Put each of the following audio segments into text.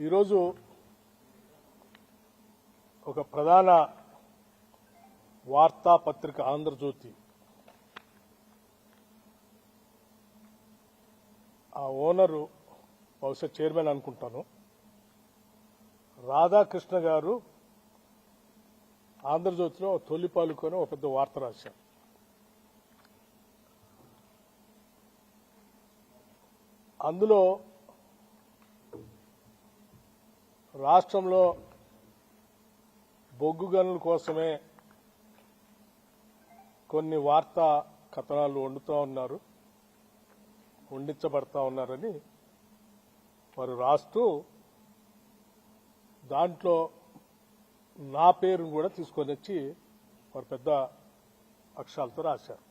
ఈరోజు ఒక ప్రధాన వార్తాపత్రిక ఆంధ్రజ్యోతి ఆ ఓనరు బహుశా చైర్మన్ అనుకుంటాను రాధాకృష్ణ గారు ఆంధ్రజ్యోతిలో తొలి పాలుకొని ఒక పెద్ద వార్త రాశారు. అందులో రాష్ట్రంలో బొగ్గు గనుల కోసమే కొన్ని వార్తా కథనాలు వండించబడతా ఉన్నారని వారు రాస్తూ దాంట్లో నా పేరును కూడా తీసుకొని వచ్చి వారు పెద్ద అక్షరాలతో రాశారు.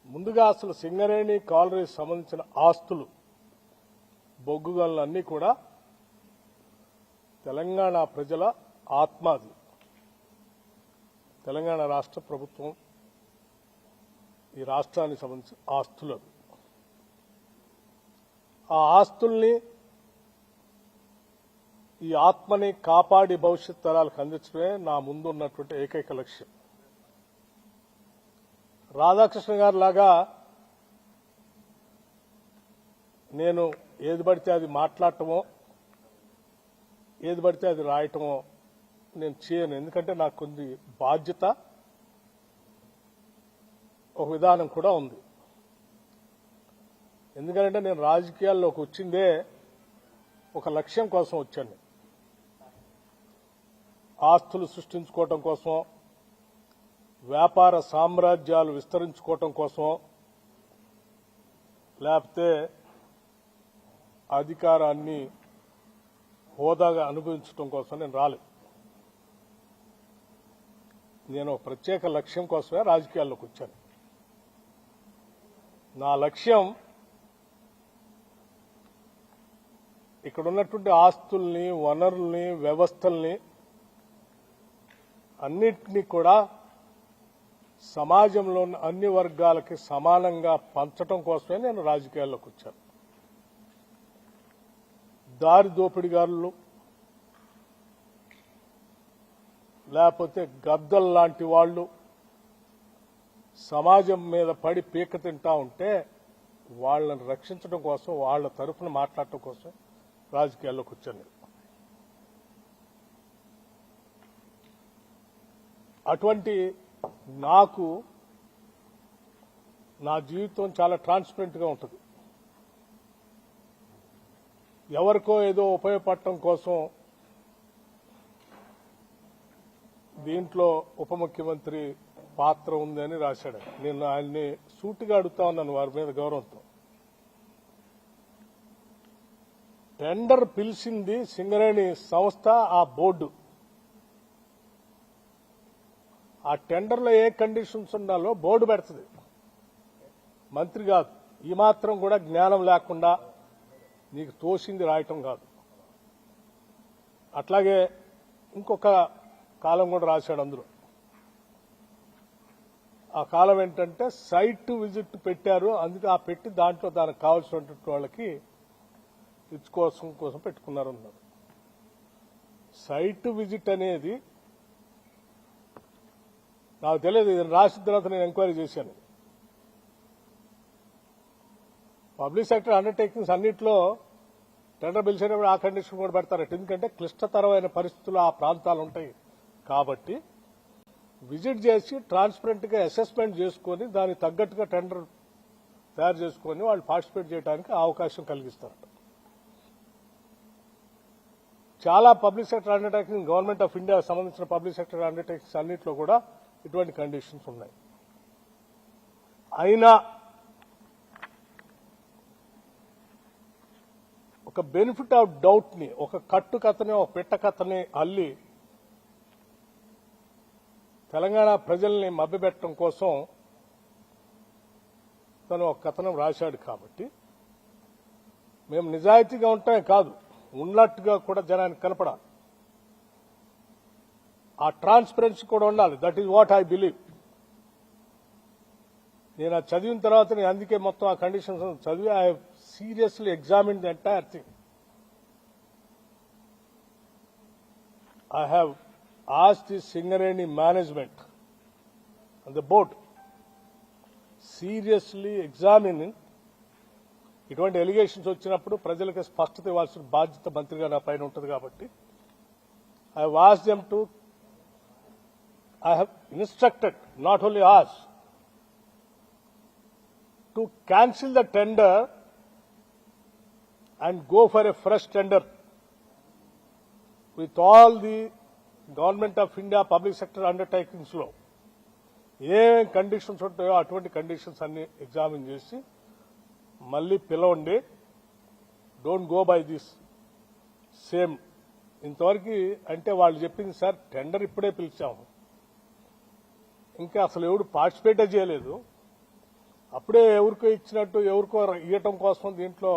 ముందుగా అసలు సింగరేణి కాలరీకి సంబంధించిన ఆస్తులు బొగ్గు గనులన్నీ కూడా తెలంగాణ ప్రజల ఆత్మాది. తెలంగాణ రాష్ట్ర ప్రభుత్వం ఈ రాష్ట్రానికి సంబంధించిన ఆస్తులు. ఆ ఆస్తుల్ని ఈ ఆత్మని కాపాడి భవిష్యత్ తరాలకు అందించడమే నా ముందున్నటువంటి ఏకైక లక్ష్యం. రాధాకృష్ణ గారి లాగా నేను ఏది పడితే అది మాట్లాడటమో ఏది పడితే అది రాయటమో నేను చేయను. ఎందుకంటే నాకు కొన్ని బాధ్యత, ఒక విధానం కూడా ఉంది. ఎందుకంటే నేను రాజకీయాల్లోకి వచ్చిందే ఒక లక్ష్యం కోసం వచ్చాను. ఆస్తులు సృష్టించుకోవటం కోసం, వ్యాపార సామ్రాజ్యాలు విస్తరించుకోవటం కోసం, లేకపోతే అధికారాన్ని హోదాగా అనుభవించడం కోసం నేను రాలేదు. నేను ఒక ప్రత్యేక లక్ష్యం కోసమే రాజకీయాల్లోకి వచ్చాను. నా లక్ష్యం ఇక్కడ ఉన్నటువంటి ఆస్తుల్ని, వనరుల్ని, వ్యవస్థల్ని అన్నిటినీ కూడా సమాజంలో ఉన్న అన్ని వర్గాలకి సమానంగా పంచడం కోసమే నేను రాజకీయాల్లోకి వచ్చాను. దారి దోపిడిగారులు, లేకపోతే గద్దల్ లాంటి వాళ్ళు సమాజం మీద పడి పీక తింటా ఉంటే వాళ్ళని రక్షించడం కోసం, వాళ్ళ తరఫున మాట్లాడటం కోసం రాజకీయాల్లోకి వచ్చాను. అటువంటి నాకు నా జీవితం చాలా ట్రాన్స్పరెంట్గా ఉంటుంది. ఎవరికో ఏదో ఉపయోగపడటం కోసం దీంట్లో ఉప ముఖ్యమంత్రి పాత్ర ఉందని రాశాడు. నేను ఆయన్ని సూటిగా అడుగుతా ఉన్నాను వారి మీద గౌరవంతో. టెండర్ పిలిచింది సింగరేణి సంస్థ, ఆ బోర్డు. ఆ టెండర్లో ఏ కండిషన్స్ ఉండాలో బోర్డు పెడుతుంది, మంత్రి కాదు. ఈ మాత్రం కూడా జ్ఞానం లేకుండా నీకు తోసింది రాయటం కాదు. అట్లాగే ఇంకొక కాలం కూడా రాశాడు అందులో. ఆ కాలం ఏంటంటే సైట్ విజిట్ పెట్టారు, అందుకే ఆ పెట్టి దాంట్లో దానికి కావాల్సినటువంటి వాళ్ళకి ఇచ్చుకోసం కోసం పెట్టుకున్నారు అన్నారు. సైట్ విజిట్ అనేది నాకు తెలియదు. ఇది రాసిన తర్వాత నేను ఎంక్వైరీ చేశాను. పబ్లిక్ సెక్టర్ అండర్టేకింగ్స్ అన్నింటిలో టెండర్ పిలిచేటప్పుడు ఆ కండిషన్ కూడా పెడతారట. ఎందుకంటే క్లిష్టతరమైన పరిస్థితులు ఆ ప్రాంతాలు ఉంటాయి కాబట్టి విజిట్ చేసి ట్రాన్స్పరెంట్ గా అసెస్మెంట్ చేసుకుని దానికి తగ్గట్టుగా టెండర్ తయారు చేసుకుని వాళ్ళు పార్టిసిపేట్ చేయడానికి అవకాశం కలిగిస్తారట. చాలా public sector undertaking, government of India సంబంధించిన పబ్లిక్ సెక్టర్ అండర్టేకింగ్స్ అన్నింటిలో కూడా ఇటువంటి కండిషన్స్ ఉన్నాయి. అయినా ఒక బెనిఫిట్ ఆఫ్ డౌట్ ని, ఒక కట్టు కథని, ఒక పెట్ట కథని అల్లి తెలంగాణ ప్రజల్ని మభ్యపెట్టడం కోసం తను ఒక కథనం రాశాడు. కాబట్టి మేము నిజాయితీగా ఉంటామే కాదు, ఉన్నట్టుగా కూడా జనానికి కనపడాలి. ఆ ట్రాన్స్పరెన్సీ కూడా ఉండాలి. That is what I believe. నేను అది చదివిన తర్వాత నేను అందుకే మొత్తం ఆ కండిషన్స్ చదివి I seriously examined the entire thing. I have asked the Singareni management and the board seriously examining ఇటువంటి ఎలిగేషన్స్ వచ్చినప్పుడు ప్రజలకు స్పష్టత ఇవ్వాల్సిన బాధ్యత మంత్రిగా నా పైన ఉంటుంది కాబట్టి I have asked them to, I have instructed, not only asked, to cancel the tender and go for a fresh tender with all the Government of India public sector undertakings లో ఏ కండిషన్స్ ఉంటాయో అటువంటి conditions అన్ని examine చేసి మళ్ళీ పిలవండి. Don't go by this same. ఇంతవరకు అంటే వాళ్ళు చెప్పింది సార్ టెండర్ ఇప్పుడే పిలిచాము, ఇంకా అసలు ఎవరు పార్టిసిపేటే చేయలేదు, అప్పుడే ఎవరికో ఇచ్చినట్టు ఎవరికో ఇవ్వటం కోసం దీంట్లో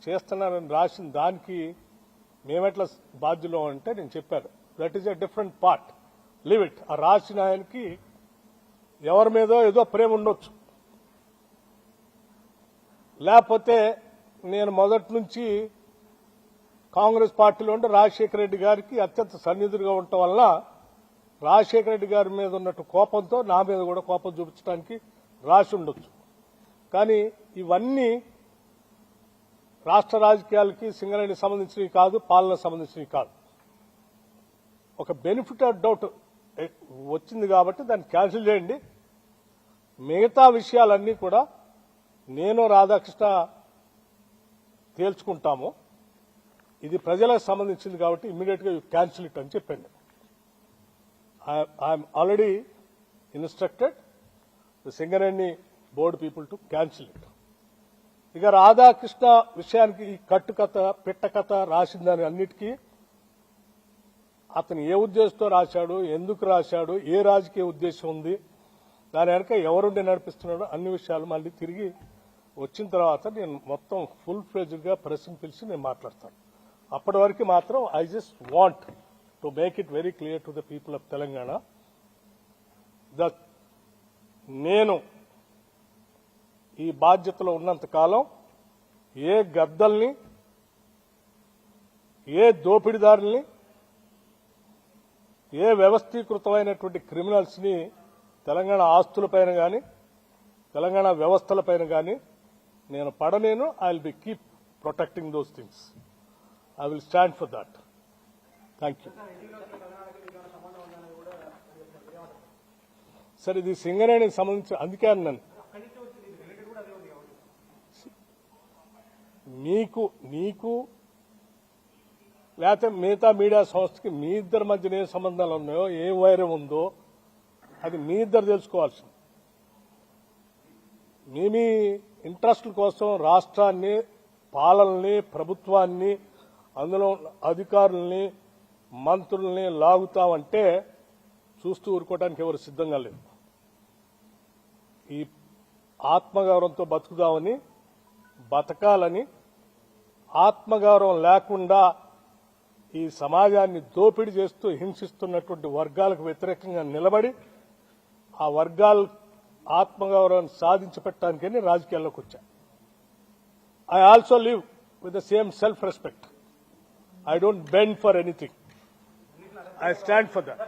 చేస్తున్నారని రాసిన దానికి మేమెట్లా బాధ్యులు అంటే నేను చెప్పాను that is a different part, leave it. ఆ రాసిన ఆయనకి ఎవరి మీదో ఏదో ప్రేమ ఉండొచ్చు, లేకపోతే నేను మొదటి నుంచి కాంగ్రెస్ పార్టీలో ఉంటే రాజశేఖర రెడ్డి గారికి అత్యంత సన్నిధులుగా ఉండటం వల్ల రాజశేఖర రెడ్డి గారి మీద ఉన్నట్టు కోపంతో నా మీద కూడా కోపం చూపించడానికి రాసి ఉండొచ్చు. కానీ ఇవన్నీ రాష్ట్ర రాజకీయాలకి సింగరేణికి సంబంధించినవి కాదు, పాలనకు సంబంధించినవి కాదు. ఒక బెనిఫిట్ ఆఫ్ డౌట్ వచ్చింది కాబట్టి దాన్ని క్యాన్సిల్ చేయండి. మిగతా విషయాలన్నీ కూడా నేను రాధాకృష్ణ తేల్చుకుంటాము. ఇది ప్రజలకు సంబంధించింది కాబట్టి ఇమ్మీడియట్ గా క్యాన్సిల్ ఇట్ అని చెప్పాను. I'm already instructed the Singareni board people to cancel it. ఇక రాధాకృష్ణ విషయానికి ఈ కట్టుకథ పిట్టకథ రాసిందని అన్నిటికీ అతను ఏ ఉద్దేశంతో రాశాడు, ఎందుకు రాశాడు, ఏ రాజకీయ ఉద్దేశం ఉంది, దాని వెనక ఎవరుండి నడిపిస్తున్నాడో అన్ని విషయాలు మళ్ళీ తిరిగి వచ్చిన తర్వాత నేను మొత్తం ఫుల్ ఫ్లెడ్జ్డ్ గా ప్రెస్ పిలిచి నేను మాట్లాడతాను. అప్పటి వరకు మాత్రం I just want to make it very clear to the people of Telangana that నేను ఈ బాధ్యతలో ఉన్నంత కాలం ఏ గద్దల్ని, ఏ దోపిడీదారుల్ని, ఏ వ్యవస్థీకృతమైనటువంటి క్రిమినల్స్ ని తెలంగాణ ఆస్తులపైన కానీ తెలంగాణ వ్యవస్థలపైన కానీ నేను పడనేను. I will be keep protecting those things. I will stand for that. Thank you sir. ఇది సింగరేణికి సంబంధించి అందుకే అన్నాను నీకు లేకపోతే మిగతా మీడియా సంస్థకి మీ ఇద్దరి మధ్యన ఏ సంబంధాలు ఉన్నాయో, ఏ వైరం ఉందో అది మీ ఇద్దరు తెలుసుకోవాల్సింది. మీ ఇంట్రెస్ట్ల కోసం రాష్ట్రాన్ని, పాలనని, ప్రభుత్వాన్ని, అందులో అధికారుల్ని, మంత్రుల్ని లాగుతామంటే చూస్తూ ఊరుకోవడానికి ఎవరు సిద్ధంగా లేదు. ఈ ఆత్మగౌరవంతో బతుకుదామని, బతకాలని, ఆత్మగౌరవం లేకుండా ఈ సమాజాన్ని దోపిడీ చేస్తూ హింసిస్తున్నటువంటి వర్గాలకు వ్యతిరేకంగా నిలబడి ఆ వర్గాల ఆత్మగౌరవాన్ని సాధించి పెట్టడానికని రాజకీయాల్లోకి వచ్చా. I also live with the same self respect. I don't bend for anything. I stand for that.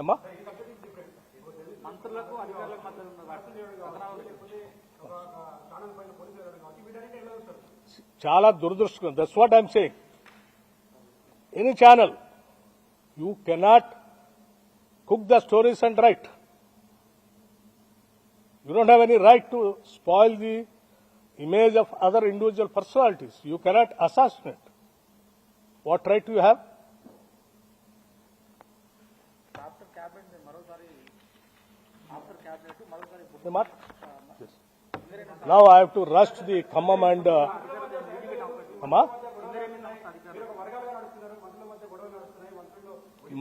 అమ్మా చాలా దురదృష్టకరం. That's what I'm saying. Any channel you cannot cook the stories and write. You don't have any right to spoil the image of other individual personalities. You cannot assassinate. What right do you have? After cabinet, yes. Now I have to rush to the Khammam and Amma.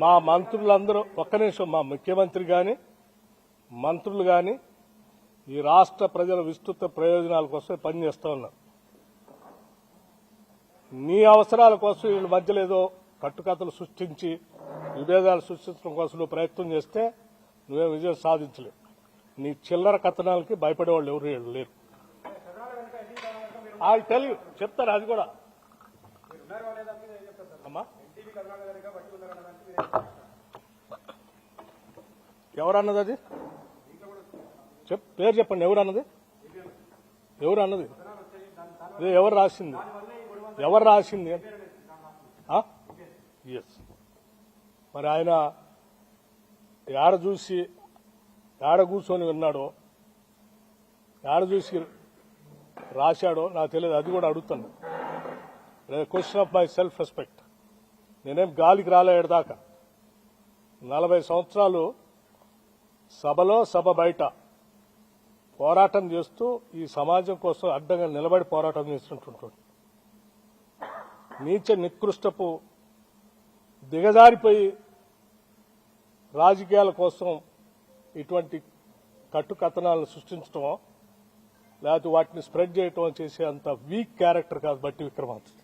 మా మంత్రులందరూ ఒక్క నిమిషం, మా ముఖ్యమంత్రి గాని మంత్రులు గాని ఈ రాష్ట్ర ప్రజల విస్తృత ప్రయోజనాల కోసం పనిచేస్తూ ఉన్నారు. నీ అవసరాల కోసం వీళ్ళ మధ్యలో ఏదో కట్టుకథలు సృష్టించి విభేదాలు సృష్టించడం కోసం నువ్వు ప్రయత్నం చేస్తే నువ్వే విజయం సాధించలేవు. నీ చిల్లర కథనాలకి భయపడేవాళ్ళు ఎవరు లేరు. అది తెలియదు చెప్తారు అది కూడా అమ్మా. ఎవరన్నది అది పేరు చెప్పండి. ఎవరన్నది ఇది ఎవరు రాసింది ఎస్. మరి ఆయన ఏడ కూర్చొని విన్నాడో ఏడ చూసి రాశాడో నాకు తెలియదు. అది కూడా అడుగుతాను. Question of my self respect. నేనేం గాలికి రాలేడు దాకా 40 సంవత్సరాలు సభలో సభ బయట పోరాటం చేస్తూ ఈ సమాజం కోసం అడ్డంగా నిలబడి పోరాటం చేస్తుంటుంటాడు. నీచ నికృష్టపు దిగజారిపోయి రాజకీయాల కోసం ఇటువంటి కట్టుకథనాలను సృష్టించడం లేకపోతే వాటిని స్ప్రెడ్ చేయటం చేసే అంత వీక్ క్యారెక్టర్ కాదు బట్టి విక్రమార్క.